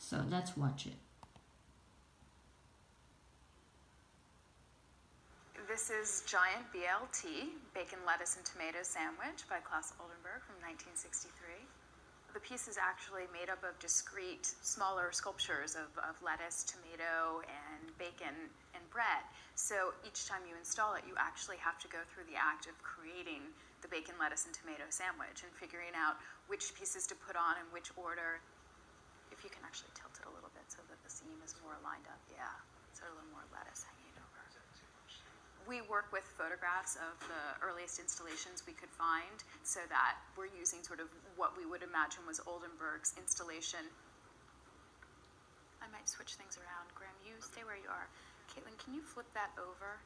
So let's watch it. This is Giant BLT, Bacon, Lettuce, and Tomato Sandwich by Claes Oldenburg from 1963. The piece is actually made up of discrete, smaller sculptures of lettuce, tomato, and bacon and bread. So each time you install it, you actually have to go through the act of creating the bacon, lettuce, and tomato sandwich and figuring out which pieces to put on in which order. If you can actually tilt it a little bit so that the seam is more lined up, yeah. So a little more lettuce hanging over. We work with photographs of the earliest installations we could find, so that we're using sort of what we would imagine was Oldenburg's installation. I might switch things around. Graham, you stay where you are. Caitlin, can you flip that over?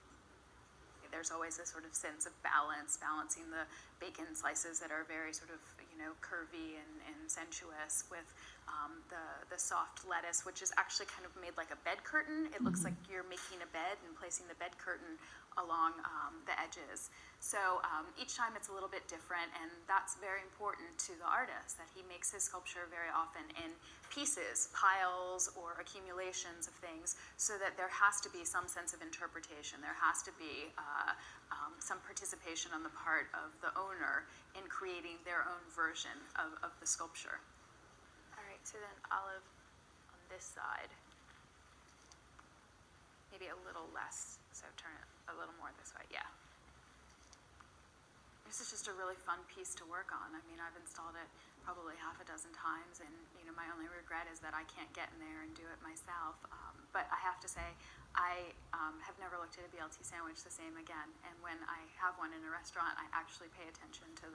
There's always a sort of sense of balance, balancing the bacon slices that are very sort of, curvy and sensuous with the soft lettuce, which is actually kind of made like a bed curtain. It looks like you're making a bed and placing the bed curtain along the edges. So each time it's a little bit different, and that's very important to the artist, that he makes his sculpture very often in pieces, piles, or accumulations of things, so that there has to be some sense of interpretation. There has to be some participation on the part of the owner in creating their own version of the sculpture. All right, so then Olive on this side, maybe a little less, so turn it a little more this way, yeah. This is just a really fun piece to work on. I mean, I've installed it probably half a dozen times, and my only regret is that I can't get in there and do it myself. But I have to say, I have never looked at a BLT sandwich the same again. And when I have one in a restaurant, I actually pay attention to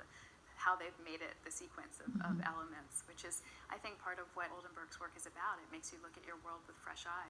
how they've made it, the sequence of elements, which is, I think, part of what Oldenburg's work is about. It makes you look at your world with fresh eyes.